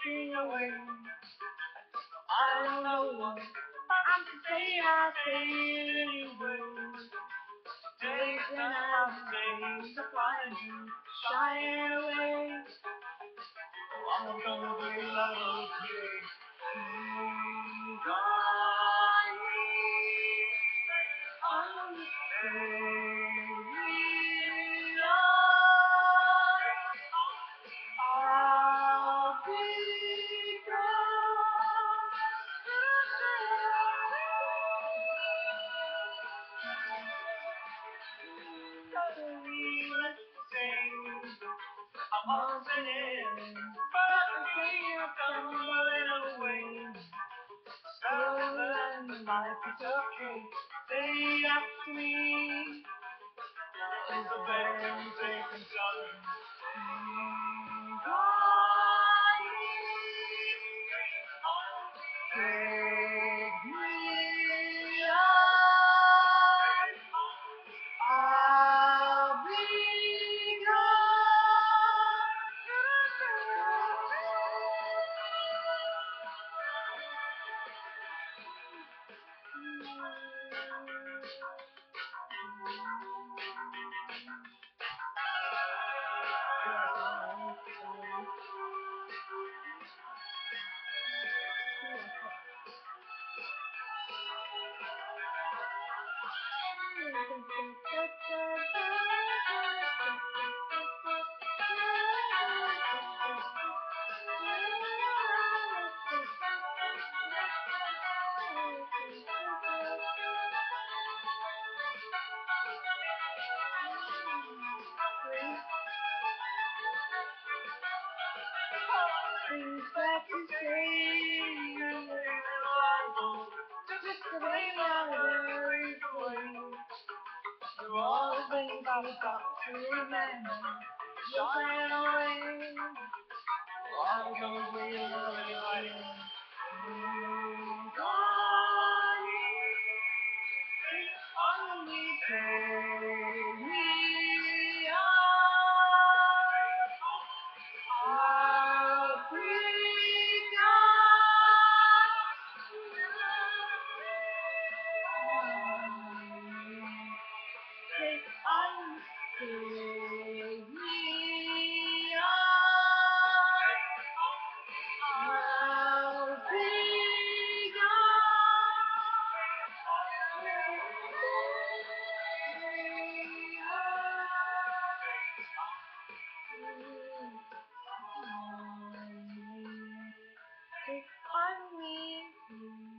walking away. I don't know what I'm to say, I say it anyway. Days and nights, days to find you, shying away. I'm gonna be love you. God, I'm I'll be I'm listening, but the thing is tumbling away. Stolen the life is okay. They ask me, is the band taking something? God, take me on. I'll be things that you say are reliable, just the way my worries away. Through all the things I've got to remember, you're flying away. All those we love you. God, only take me on. I'll be gone. Take me on. I'll be gone. Take on me.